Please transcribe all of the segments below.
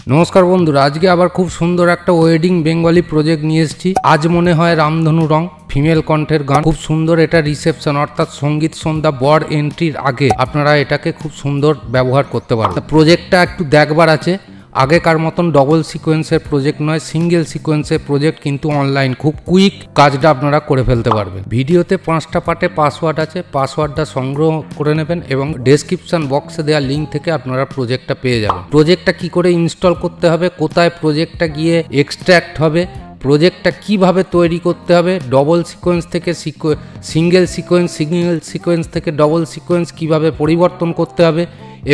नमस्कार बंधुरा आज के आबार खूब सुंदर एक वेडिंग बेंगली प्रोजेक्ट निये एसेछि। आज मने हय रामधनु रंग फिमेल कण्ठेर गान खूब सुंदर। एटा रिसेपशन अर्थात संगीत सन्ध्या बर एंट्रिर आगे आपनारा एटाके खूब सुंदर व्यवहार करते पारेन। प्रोजेक्टटा एकटु देखबार आछे। आगेकार मतन डबल सिकोয়েন্সের प्रोजेक्ट नय सिंगल सिकोয়েন্সের प्रोजेक्ट किन्तु अनलाइन खूब कुइक काजटा आपनारा करे फेलते पारबेन। भिडियोते 5टा पार्टे पासवार्ड आछे, पासवार्डटा संग्रह करे नेबेन एबं डेसक्रिपशन बक्से देওয়া लिंक थेके आपनारा प्रोजेक्टटा पेये जाबेन। प्रोजेक्टटा कि करे इनस्टल करते हबे, कोथाय प्रोजेक्टटा गिये एक्सट्रैक्ट हबे, प्रोजेक्टटा किभाবে তৈরি করতে হবে, ডবল সিকোয়েন্স থেকে সিঙ্গেল সিকোয়েন্স থেকে ডবল সিকোয়েন্স কিভাবে পরিবর্তন করতে হবে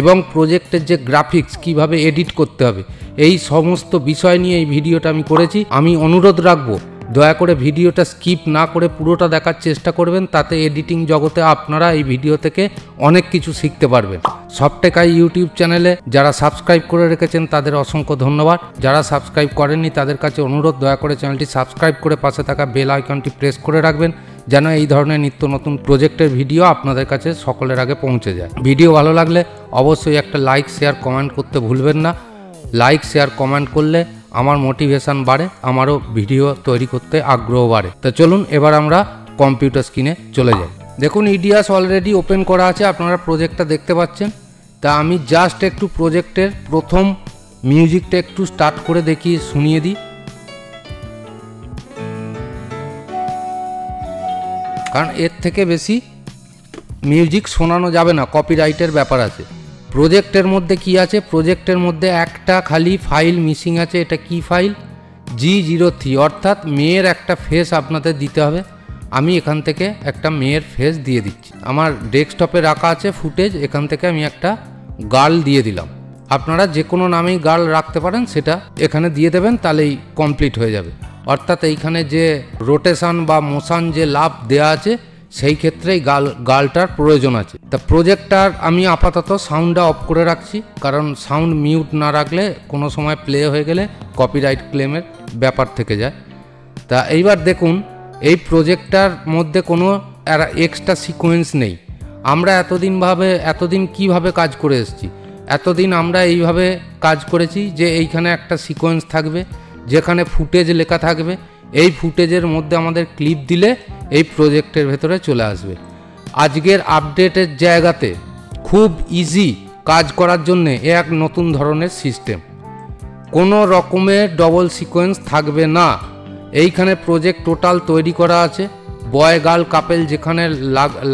এবং প্রজেক্টের যে গ্রাফিক্স কিভাবে এডিট করতে হবে, এই সমস্ত বিষয় নিয়ে এই ভিডিওটা আমি করেছি। আমি অনুরোধ রাখবো দয়া করে ভিডিওটা স্কিপ না করে পুরোটা দেখার চেষ্টা করবেন, তাতে এডিটিং জগতে আপনারা এই ভিডিও থেকে অনেক কিছু শিখতে পারবেন। সফটেকাই ইউটিউব চ্যানেলে যারা সাবস্ক্রাইব করে রেখেছেন তাদের অসংখ্য ধন্যবাদ। যারা সাবস্ক্রাইব করেননি তাদের কাছে অনুরোধ দয়া করে চ্যানেলটি সাবস্ক্রাইব করে পাশে থাকা বেল আইকনটি প্রেস করে রাখবেন যেন এই ধরনের নিত্য নতুন প্রজেক্টের ভিডিও আপনাদের কাছে সকলের আগে পৌঁছে যায়। ভিডিও ভালো লাগলে অবশ্যই একটা লাইক শেয়ার কমেন্ট করতে ভুলবেন না। লাইক শেয়ার কমেন্ট করলে আমার মোটিভেশন বাড়ে, আমারও ভিডিও তৈরি করতে আগ্রহ বাড়ে। তো চলুন এবার আমরা কম্পিউটার স্ক্রিনে চলে যাই। দেখুন ইডিয়াস অলরেডি ওপেন করা আছে, আপনারা প্রজেক্টটা দেখতে পাচ্ছেন। তা আমি জাস্ট একটু প্রজেক্টের প্রথম মিউজিকটা একটু স্টার্ট করে দেখিয়ে শুনিয়ে দিই, কারণ এর থেকে বেশি মিউজিক শোনানো যাবে না, কপিরাইটের ব্যাপার আছে। প্রজেক্টের মধ্যে কি আছে, প্রজেক্টের মধ্যে একটা খালি ফাইল মিসিং আছে। এটা কি ফাইল? G03, অর্থাৎ মেয়ের একটা ফেস আপনাদের দিতে হবে। আমি এখান থেকে একটা মেয়ের ফেস দিয়ে দিচ্ছি। আমার ডেস্কটপে রাখা আছে ফুটেজ, এখান থেকে আমি একটা গার্ল দিয়ে দিলাম। আপনারা যে কোনো নামেই গার্ল রাখতে পারেন, সেটা এখানে দিয়ে দেবেন, তাহলেই কমপ্লিট হয়ে যাবে। অর্থাৎ এইখানে যে রোটেশন বা মোশন যে লাভ দেয়া আছে সেই ক্ষেত্রেই গালটার প্রয়োজন আছে। তা প্রজেক্টটার আমি আপাতত সাউন্ডটা অফ করে রাখছি, কারণ সাউন্ড মিউট না রাখলে কোনো সময় প্লে হয়ে গেলে কপিরাইট ক্লেমের ব্যাপার থেকে যায়। তা এইবার দেখুন এই প্রজেক্টটার মধ্যে কোনো এক্সট্রা সিকোয়েন্স নেই। আমরা এতদিন কিভাবে কাজ করে এসেছি, এতদিন আমরা এইভাবে কাজ করেছি যে এইখানে একটা সিকোয়েন্স থাকবে যেখানে ফুটেজ লেখা থাকবে। এই ফুটেজের মধ্যে আমাদের ক্লিপ দিলে এই প্রজেক্টের ভেতরে চলে আসবে। আজকের আপডেটের জায়গাতে খুব ইজি কাজ করার জন্য এক নতুন ধরনের সিস্টেম, কোনো রকমের ডবল সিকোয়েন্স থাকবে না। এইখানে প্রজেক্ট টোটাল তৈরি করা আছে, বয় গার্ল কাপেল যেখানে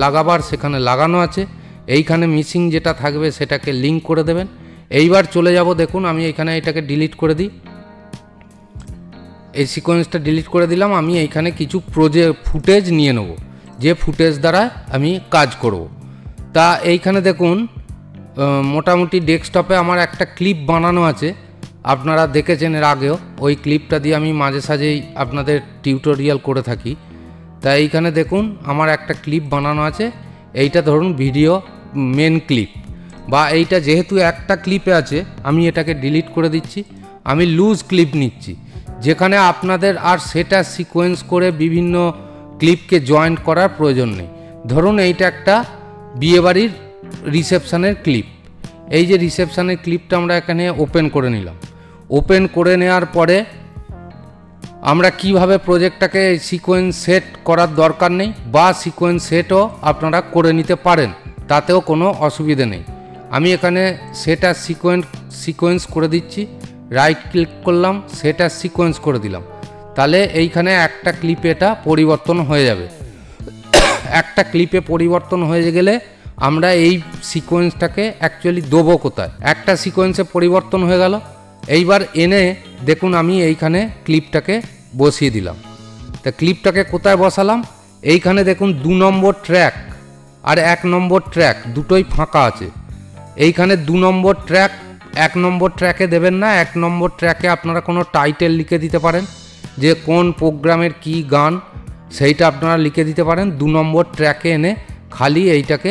লাগাবার সেখানে লাগানো আছে। এইখানে মিসিং যেটা থাকবে সেটাকে লিঙ্ক করে দেবেন। এইবার চলে যাব, দেখুন আমি এখানে এটাকে ডিলিট করে দিই, এই সিকোয়েন্সটা ডিলিট করে দিলাম। আমি এইখানে কিছু ফুটেজ নিয়ে নেব, যে ফুটেজ দ্বারা আমি কাজ করব। তা এইখানে দেখুন মোটামুটি ডেস্কটপে আমার একটা ক্লিপ বানানো আছে, আপনারা দেখেছেন এর আগেও। ওই ক্লিপটা দিয়ে আমি মাঝে সাঝেই আপনাদের টিউটোরিয়াল করে থাকি। তা এইখানে দেখুন আমার একটা ক্লিপ বানানো আছে। এইটা ধরুন ভিডিও মেন ক্লিপ, বা এইটা যেহেতু একটা ক্লিপে আছে আমি এটাকে ডিলিট করে দিচ্ছি। আমি লুজ ক্লিপ নিচ্ছি, যেখানে আপনাদের আর সেটা সিকোয়েন্স করে বিভিন্ন ক্লিপকে জয়েন্ট করার প্রয়োজন নেই। ধরুন এইটা একটা বিয়েবাড়ির রিসেপশনের ক্লিপ। এই যে রিসেপশনের ক্লিপটা আমরা এখানে ওপেন করে নিলাম। ওপেন করে নেওয়ার পরে আমরা কিভাবে প্রজেক্টটাকে সিকোয়েন্স সেট করার দরকার নেই, বা সিকোয়েন্স সেটও আপনারা করে নিতে পারেন, তাতেও কোনো অসুবিধে নেই। আমি এখানে সেটা সিকোয়েন্স করে দিচ্ছি, রাইট ক্লিক করলাম, সেটা সিকোয়েন্স করে দিলাম। তাহলে এইখানে একটা ক্লিপে এটা পরিবর্তন হয়ে যাবে। একটা ক্লিপে পরিবর্তন হয়ে গেলে আমরা এই সিকোয়েন্সটাকে অ্যাকচুয়ালি দেবো কোথায়? একটা সিকোয়েন্সে পরিবর্তন হয়ে গেল। এইবার এনে দেখুন আমি এইখানে ক্লিপটাকে বসিয়ে দিলাম। তা ক্লিপটাকে কোথায় বসালাম? এইখানে দেখুন 2 নম্বর ট্র্যাক আর 1 নম্বর ট্র্যাক দুটোই ফাঁকা আছে। এইখানে 2 নম্বর ট্র্যাক 1 নম্বর ট্র্যাকে দেবেন না। 1 নম্বর ট্র্যাকে আপনারা কোনো টাইটেল লিখে দিতে পারেন, যে কোন প্রোগ্রামের কি গান সেইটা আপনারা লিখে দিতে পারেন। 2 নম্বর ট্র্যাকে এনে খালি এইটাকে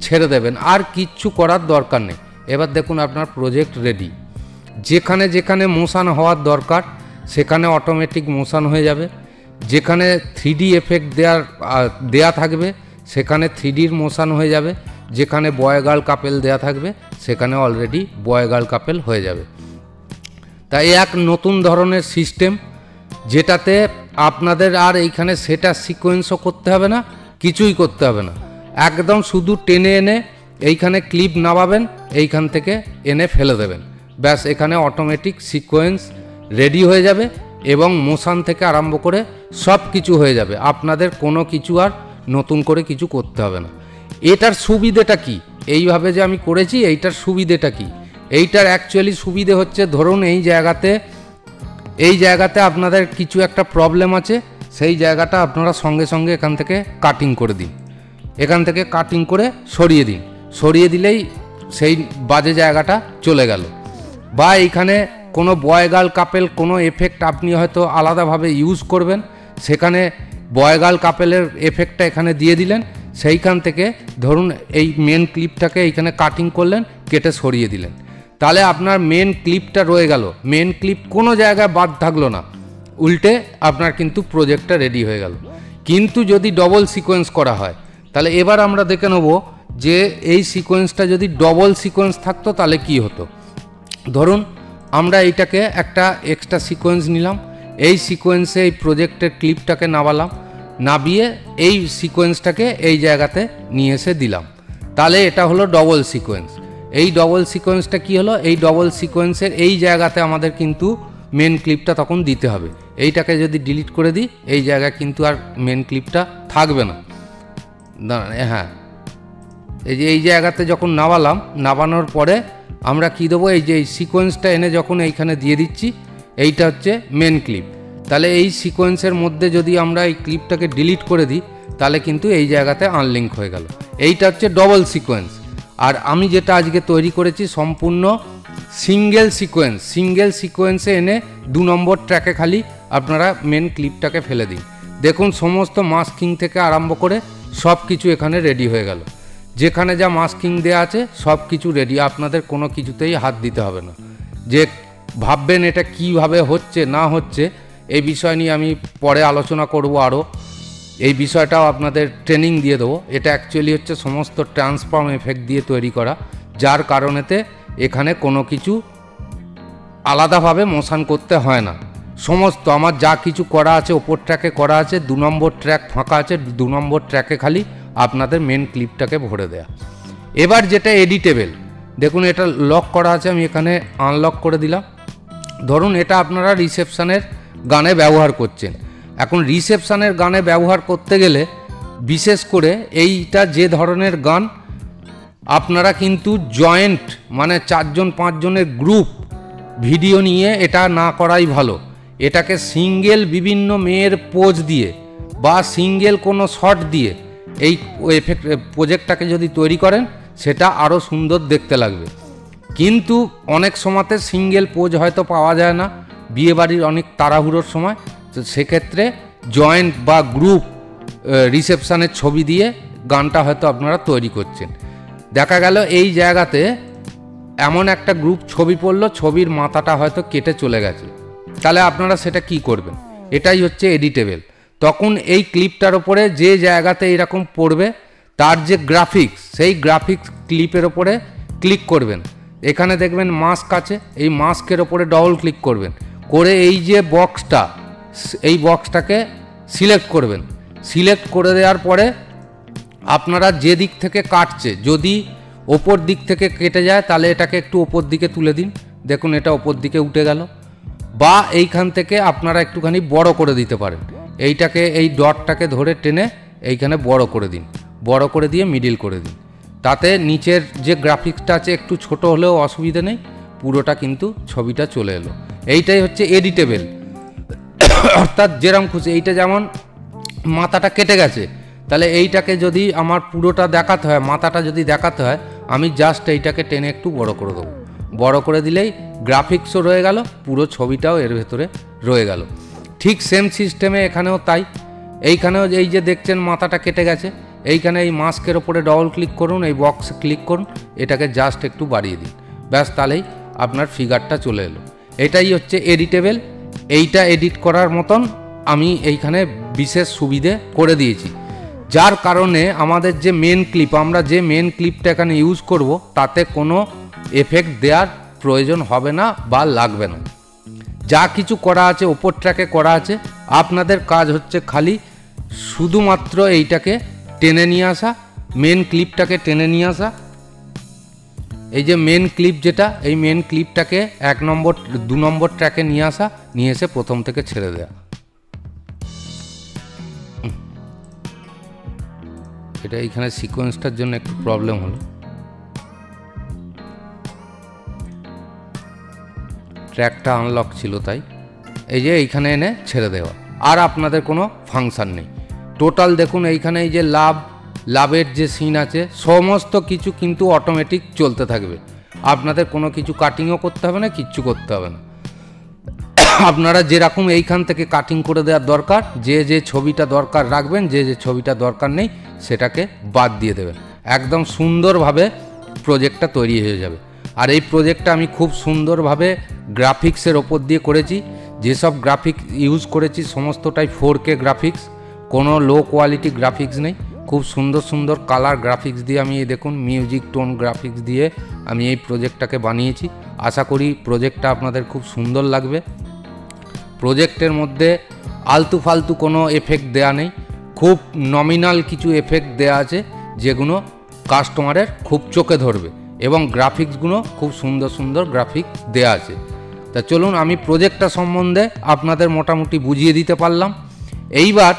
ছেড়ে দেবেন, আর কিচ্ছু করার দরকার নেই। এবার দেখুন আপনার প্রজেক্ট রেডি। যেখানে যেখানে মোশন হওয়ার দরকার সেখানে অটোমেটিক মোশন হয়ে যাবে। যেখানে 3D এফেক্ট দেয়া থাকবে সেখানে 3Dর মোশন হয়ে যাবে। যেখানে বয় গার্ল কাপেল দেয়া থাকবে সেখানে অলরেডি বয় গার্ল কাপেল হয়ে যাবে। তাই এক নতুন ধরনের সিস্টেম, যেটাতে আপনাদের আর এইখানে সেটা সিকোয়েন্সও করতে হবে না, কিছুই করতে হবে না। একদম শুধু টেনে এনে এইখানে ক্লিপ নামাবেন, এইখান থেকে এনে ফেলে দেবেন, ব্যাস এখানে অটোমেটিক সিকোয়েন্স রেডি হয়ে যাবে এবং মোশন থেকে আরম্ভ করে সব কিছু হয়ে যাবে। আপনাদের কোনো কিছু আর নতুন করে কিছু করতে হবে না। এটার সুবিধেটা কি, এইভাবে যে আমি করেছি এইটার সুবিধেটা কি? এইটার অ্যাকচুয়ালি সুবিধে হচ্ছে, ধরুন এই জায়গাতে আপনাদের কিছু একটা প্রবলেম আছে, সেই জায়গাটা আপনারা সঙ্গে সঙ্গে এখান থেকে কাটিং করে দিন, এখান থেকে কাটিং করে সরিয়ে দিলেই সেই বাজে জায়গাটা চলে গেল। বা এইখানে কোনো বয় গার্ল কাপেল কোনো এফেক্ট আপনি হয়তো আলাদাভাবে ইউজ করবেন, সেখানে বয় গার্ল কাপেলের এফেক্টটা এখানে দিয়ে দিলেন, সেইখান থেকে ধরুন এই মেন ক্লিপটাকে এইখানে কাটিং করলেন, কেটে সরিয়ে দিলেন, তাহলে আপনার মেন ক্লিপটা রয়ে গেল, মেন ক্লিপ কোনো জায়গায় বাদ থাকলো না, উল্টে আপনার কিন্তু প্রজেক্টটা রেডি হয়ে গেল। কিন্তু যদি ডবল সিকোয়েন্স করা হয়, তাহলে এবার আমরা দেখে নেব যে এই সিকোয়েন্সটা যদি ডবল সিকোয়েন্স থাকতো তাহলে কি হতো। ধরুন আমরা এইটাকে একটা এক্সট্রা সিকোয়েন্স নিলাম, এই সিকোয়েন্সে এই প্রজেক্টের ক্লিপটাকে নাবিয়ে এই সিকোয়েন্সটাকে এই জায়গাতে নিয়ে এসে দিলাম, তাহলে এটা হলো ডবল সিকোয়েন্স। এই ডবল সিকোয়েন্সটা কি হলো, এই ডবল সিকোয়েন্সের এই জায়গাতে আমাদের কিন্তু মেন ক্লিপটা তখন দিতে হবে। এইটাকে যদি ডিলিট করে দিই, এই জায়গায় কিন্তু আর মেন ক্লিপটা থাকবে না। হ্যাঁ, এই জায়গাতে যখন নামানোর পরে আমরা কি দেবো, এই যে এই সিকোয়েন্সটা এনে যখন এইখানে দিয়ে দিচ্ছি, এইটা হচ্ছে মেন ক্লিপ। তাহলে এই সিকোয়েন্সের মধ্যে যদি আমরা এই ক্লিপটাকে ডিলিট করে দিই, তাহলে কিন্তু এই জায়গাতে আনলিঙ্ক হয়ে গেল। এইটা হচ্ছে ডবল সিকোয়েন্স। আর আমি যেটা আজকে তৈরি করেছি সম্পূর্ণ সিঙ্গেল সিকোয়েন্সে এনে 2 নম্বর ট্র্যাকে খালি আপনারা মেন ক্লিপটাকে ফেলে দিন। দেখুন সমস্ত মাস্কিং থেকে আরম্ভ করে সব কিছু এখানে রেডি হয়ে গেল। যেখানে যা মাস্কিং দেওয়া আছে সব কিছু রেডি, আপনাদের কোনো কিছুতেই হাত দিতে হবে না। যে ভাববেন এটা কিভাবে হচ্ছে না হচ্ছে, এই বিষয় নিয়ে আমি পরে আলোচনা করব আরও, এই বিষয়টাও আপনাদের ট্রেনিং দিয়ে দেবো। এটা অ্যাকচুয়ালি হচ্ছে সমস্ত ট্রান্সফর্ম এফেক্ট দিয়ে তৈরি করা, যার কারণেতে এখানে কোনো কিছু আলাদাভাবে মোশন করতে হয় না। সমস্ত আমার যা কিছু করা আছে ওপর ট্র্যাকে করা আছে, 2 নম্বর ট্র্যাক ফাঁকা আছে, 2 নম্বর ট্র্যাকে খালি আপনাদের মেন ক্লিপটাকে ভরে দেয়া। এবার যেটা এডিটেবল, দেখুন এটা লক করা আছে, আমি এখানে আনলক করে দিলাম। ধরুন এটা আপনারা রিসেপশনের গানে ব্যবহার করছেন। এখন রিসেপশনের গানে ব্যবহার করতে গেলে বিশেষ করে এইটা যে ধরনের গান, আপনারা কিন্তু জয়েন্ট মানে 4 জন 5 জনের গ্রুপ ভিডিও নিয়ে এটা না করাই ভালো। এটাকে সিঙ্গেল বিভিন্ন মেয়ের পোজ দিয়ে বা সিঙ্গেল কোনো শট দিয়ে এই এফেক্ট প্রজেক্টটাকে যদি তৈরি করেন, সেটা আরও সুন্দর দেখতে লাগবে। কিন্তু অনেক সময়তে সিঙ্গেল পোজ হয়তো পাওয়া যায় না, বিয়েবাড়ির অনেক তাড়াহুড়োর সময়, তো সেক্ষেত্রে জয়েন্ট বা গ্রুপ রিসেপশনের ছবি দিয়ে গানটা হয়তো আপনারা তৈরি করছেন। দেখা গেল এই জায়গাতে এমন একটা গ্রুপ ছবি পড়লো, ছবির মাথাটা হয়তো কেটে চলে গেছে, তাহলে আপনারা সেটা কি করবেন? এটাই হচ্ছে এডিটেবল। তখন এই ক্লিপটার ওপরে যে জায়গাতে এরকম পড়বে তার যে গ্রাফিক্স, সেই গ্রাফিক্স ক্লিপের ওপরে ক্লিক করবেন। এখানে দেখবেন মাস্ক আছে, এই মাস্কের ওপরে ডবল ক্লিক করবেন, করে এই যে বক্সটা, এই বক্সটাকে সিলেক্ট করবেন। সিলেক্ট করে দেওয়ার পরে আপনারা যে দিক থেকে কাটছে, যদি ওপর দিক থেকে কেটে যায় তাহলে এটাকে একটু ওপর দিকে তুলে দিন, দেখুন এটা ওপর দিকে উঠে গেল। বা এইখান থেকে আপনারা একটুখানি বড় করে দিতে পারেন, এইটাকে এই ডটটাকে ধরে টেনে এইখানে বড় করে দিন, বড় করে দিয়ে মিডিল করে দিন, তাতে নিচের যে গ্রাফিক্সটা আছে একটু ছোট হলেও অসুবিধা নেই, পুরোটা কিন্তু ছবিটা চলে এলো। এইটাই হচ্ছে এডিটেবল। অর্থাৎ যেরকম খুশি, এইটা যেমন মাথাটা কেটে গেছে, তাহলে এইটাকে যদি আমার পুরোটা দেখাতে হয়, মাথাটা যদি দেখাতে হয়, আমি জাস্ট এইটাকে টেনে একটু বড় করে দেবো, বড় করে দিলেই গ্রাফিক্সও রয়ে গেল, পুরো ছবিটাও এর ভেতরে রয়ে গেল। ঠিক সেম সিস্টেমে এখানেও তাই। এইখানেও এই যে দেখছেন মাথাটা কেটে গেছে, এইখানে এই মাস্কের ওপরে ডবল ক্লিক করুন, এই বক্সে ক্লিক করুন, এটাকে জাস্ট একটু বাড়িয়ে দিন, ব্যাস তাহলেই আপনার ফিগারটা চলে এলো। এটাই হচ্ছে এডিটেবল। এইটা এডিট করার মতন আমি এইখানে বিশেষ সুবিধে করে দিয়েছি, যার কারণে আমাদের যে মেন ক্লিপ, আমরা যে মেন ক্লিপটা এখানে ইউজ করব, তাতে কোনো এফেক্ট দেওয়ার প্রয়োজন হবে না বা লাগবে না। যা কিছু করা আছে ওপর ট্র্যাকে করা আছে। আপনাদের কাজ হচ্ছে খালি শুধুমাত্র এইটাকে টেনে নিয়ে আসা, মেন ক্লিপটাকে টেনে নিয়ে আসা। এই যে মেন ক্লিপ যেটা, এই মেন ক্লিপটাকে 1 নম্বর 2 নম্বর ট্র্যাকে নিয়ে আসা, নিয়ে এসে প্রথম থেকে ছেড়ে দেওয়া। এটা এইখানে সিকোয়েন্সটার জন্য একটু প্রবলেম হলো, ট্র্যাকটা আনলক ছিল তাই। এই যে এইখানে এনে ছেড়ে দেওয়া, আর আপনাদের কোনো ফাংশান নেই। টোটাল দেখুন এইখানে এই যে লাভের যে সিন আছে সমস্ত কিছু কিন্তু অটোমেটিক চলতে থাকবে, আপনাদের কোনো কিছু কাটিংও করতে হবে না, কিচ্ছু করতে হবে না। আপনারা যেরকম এইখান থেকে কাটিং করে দেওয়ার দরকার, যে ছবিটা দরকার রাখবেন, যে ছবিটা দরকার নেই সেটাকে বাদ দিয়ে দেবেন। একদম সুন্দরভাবে প্রজেক্টটা তৈরি হয়ে যাবে। আর এই প্রজেক্টটা আমি খুব সুন্দরভাবে গ্রাফিক্সের ওপর দিয়ে করেছি। যেসব গ্রাফিক্স ইউজ করেছি সমস্তটাই 4K গ্রাফিক্স, কোনো লো কোয়ালিটি গ্রাফিক্স নেই। খুব সুন্দর সুন্দর কালার গ্রাফিক্স দিয়ে আমি এই দেখুন মিউজিক টোন গ্রাফিক্স দিয়ে আমি এই প্রজেক্টটাকে বানিয়েছি। আশা করি প্রজেক্টটা আপনাদের খুব সুন্দর লাগবে। প্রজেক্টের মধ্যে আলতু ফালতু কোনো এফেক্ট দেয়া নেই, খুব নমিনাল কিছু এফেক্ট দেয়া আছে যেগুলো কাস্টমারের খুব চোখে ধরবে, এবং গ্রাফিক্সগুলো খুব সুন্দর সুন্দর গ্রাফিক্স দেয়া আছে। তা চলুন আমি প্রজেক্টটা সম্বন্ধে আপনাদের মোটামুটি বুঝিয়ে দিতে পারলাম। এইবার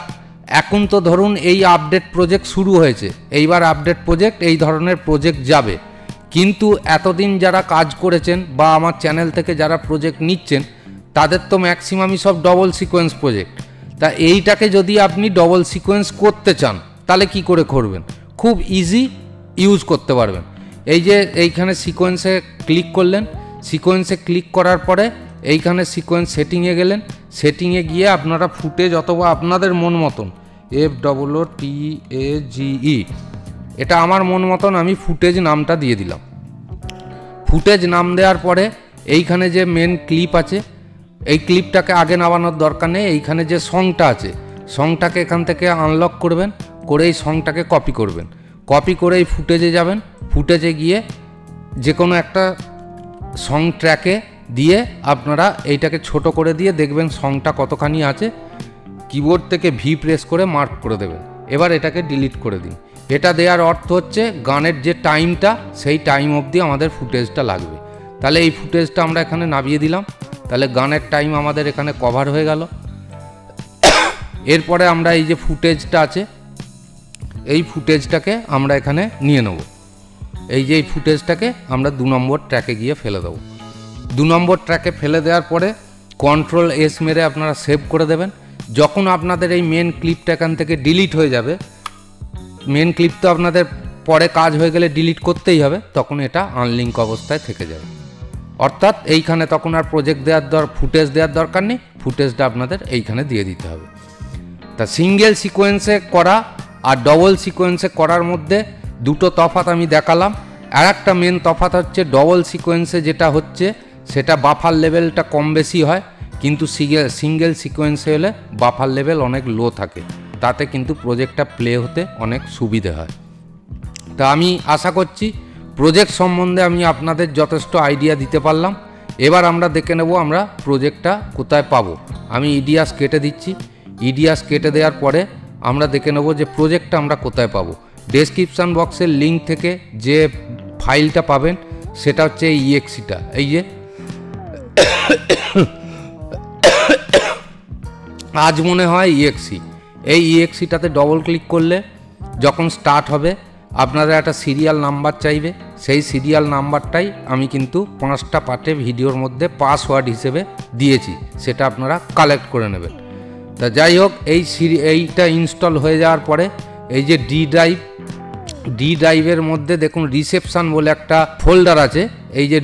এখন তো ধরুন এই আপডেট প্রজেক্ট শুরু হয়েছে, এইবার আপডেট প্রজেক্ট এই ধরনের প্রজেক্ট যাবে। কিন্তু এতদিন যারা কাজ করেছেন বা আমার চ্যানেল থেকে যারা প্রজেক্ট নিচ্ছেন তাদের তো ম্যাক্সিমামই সব ডবল সিকোয়েন্স প্রজেক্ট। তা এইটাকে যদি আপনি ডবল সিকোয়েন্স করতে চান তাহলে কি করে করবেন? খুব ইজি ইউজ করতে পারবেন। এই যে এইখানে সিকোয়েন্সে ক্লিক করলেন, সিকোয়েন্সে ক্লিক করার পরে এইখানে সিকোয়েন্স সেটিংয়ে গেলেন, সেটিংয়ে গিয়ে আপনারা ফুটেজ অথবা আপনাদের মন মতন FOOTAGE, এটা আমার মন মতন আমি ফুটেজ নামটা দিয়ে দিলাম। ফুটেজ নাম দেওয়ার পরে এইখানে যে মেন ক্লিপ আছে, এই ক্লিপটাকে আগে নামানোর দরকার নেই। এইখানে যে সংটা আছে, সংটাকে এখান থেকে আনলক করবেন, করে এই সংটাকে কপি করবেন। কপি করে এই ফুটেজে যাবেন, ফুটেজে গিয়ে যে কোনো একটা সং ট্র্যাকে দিয়ে আপনারা এইটাকে ছোট করে দিয়ে দেখবেন সংটা কতখানি আছে, কিবোর্ড থেকে ভি প্রেস করে মার্ক করে দেবেন। এবার এটাকে ডিলিট করে দিন। এটা দেওয়ার অর্থ হচ্ছে গানের যে টাইমটা সেই টাইম অবধি আমাদের ফুটেজটা লাগবে। তাহলে এই ফুটেজটা আমরা এখানে নামিয়ে দিলাম, তাহলে গানের টাইম আমাদের এখানে কভার হয়ে গেল। এরপরে আমরা এই যে ফুটেজটা আছে এই ফুটেজটাকে আমরা এখানে নিয়ে নেব। এই যে এই ফুটেজটাকে আমরা 2 নম্বর ট্র্যাকে গিয়ে ফেলে দেবো। 2 নম্বর ট্র্যাকে ফেলে দেওয়ার পরে Ctrl+S মেরে আপনারা সেভ করে দেবেন। যখন আপনাদের এই মেন ক্লিপটা এখান থেকে ডিলিট হয়ে যাবে, মেন ক্লিপ তো আপনাদের পরে কাজ হয়ে গেলে ডিলিট করতেই হবে, তখন এটা আনলিঙ্ক অবস্থায় থেকে যাবে। অর্থাৎ এইখানে তখন আর প্রজেক্ট ফুটেজ দেওয়ার দরকার নেই, ফুটেজটা আপনাদের এইখানে দিয়ে দিতে হবে। তা সিঙ্গেল সিকোয়েন্সে করা আর ডবল সিকোয়েন্সে করার মধ্যে দুটো তফাৎ আমি দেখালাম। আর একটা মেন তফাৎ হচ্ছে ডবল সিকোয়েন্সে যেটা হচ্ছে সেটা বাফার লেভেলটা কম বেশি হয়, কিন্তু সিঙ্গেল সিকোয়েন্সে হলে বাফার লেভেল অনেক লো থাকে, তাতে কিন্তু প্রজেক্টটা প্লে হতে অনেক সুবিধে হয়। তা আমি আশা করছি প্রজেক্ট সম্বন্ধে আমি আপনাদের যথেষ্ট আইডিয়া দিতে পারলাম। এবার আমরা দেখে নেব আমরা প্রজেক্টটা কোথায় পাবো। আমি ইডিয়াস কেটে দিচ্ছি। ইডিয়াস কেটে দেওয়ার পরে আমরা দেখে নেব যে প্রজেক্টটা আমরা কোথায় পাবো। ডেসক্রিপশান বক্সের লিঙ্ক থেকে যে ফাইলটা পাবেন সেটা হচ্ছে এই EXEটা, এই যে আজ মনে হয় EXE। এই EXEটাতে ডবল ক্লিক করলে যখন স্টার্ট হবে আপনারা একটা সিরিয়াল নাম্বার চাইবে, সেই সিরিয়াল নাম্বারটাই আমি কিন্তু 5টা পার্টে ভিডিওর মধ্যে পাসওয়ার্ড হিসেবে দিয়েছি, সেটা আপনারা কালেক্ট করে নেবেন। তা যাই হোক, এইটা ইনস্টল হয়ে যাওয়ার পরে এই যে ডি ড্রাইভের মধ্যে দেখুন রিসেপশান বলে একটা ফোল্ডার আছে। এই যে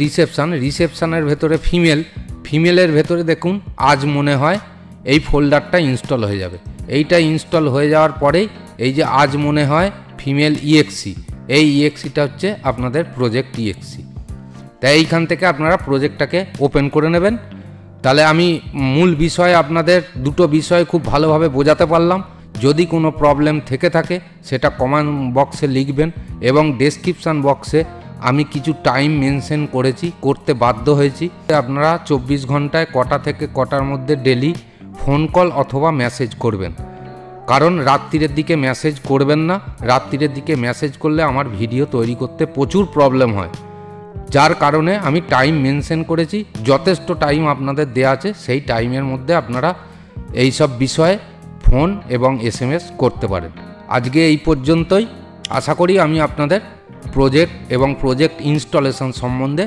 রিসেপশানের ভেতরে ফিমেলের ভেতরে দেখুন আজ মনে হয় এই ফোল্ডারটা ইনস্টল হয়ে যাবে। এইটা ইনস্টল হয়ে যাওয়ার পরেই এই যে আজ মনে হয় ফিমেল EXE, এই EXEটা হচ্ছে আপনাদের প্রজেক্ট EXE। তাই এইখান থেকে আপনারা প্রজেক্টটাকে ওপেন করে নেবেন। তাহলে আমি মূল বিষয়ে আপনাদের দুটো বিষয় খুব ভালোভাবে বোঝাতে পারলাম। যদি কোনো প্রবলেম থেকে থাকে সেটা কমেন্ট বক্সে লিখবেন, এবং ডেসক্রিপশান বক্সে আমি কিছু টাইম মেনশন করেছি, করতে বাধ্য হয়েছি। আপনারা 24 ঘন্টায় কটা থেকে কটার মধ্যে ডেলি ফোন কল অথবা মেসেজ করবেন, কারণ রাত্রিরের দিকে মেসেজ করবেন না। রাত্রিরের দিকে মেসেজ করলে আমার ভিডিও তৈরি করতে প্রচুর প্রবলেম হয়, যার কারণে আমি টাইম মেনশন করেছি। যথেষ্ট টাইম আপনাদের দেয়া আছে, সেই টাইমের মধ্যে আপনারা এই সব বিষয়ে ফোন এবং SMS করতে পারেন। আজকে এই পর্যন্তই। আশা করি আমি আপনাদের প্রজেক্ট এবং প্রজেক্ট ইনস্টলেশন সম্বন্ধে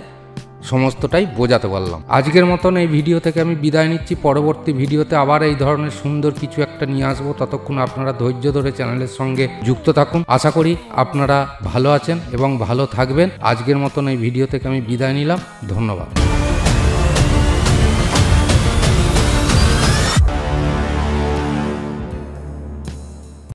সমস্তটাই বোঝাতে পারলাম। আজকের মতন এই ভিডিও থেকে আমি বিদায় নিচ্ছি। পরবর্তী ভিডিওতে আবার এই ধরনের সুন্দর কিছু একটা নিয়ে আসবো। ততক্ষণ আপনারা ধৈর্য ধরে চ্যানেলের সঙ্গে যুক্ত থাকুন। আশা করি আপনারা ভালো আছেন এবং ভালো থাকবেন। আজকের মতন এই ভিডিও থেকে আমি বিদায় নিলাম। ধন্যবাদ।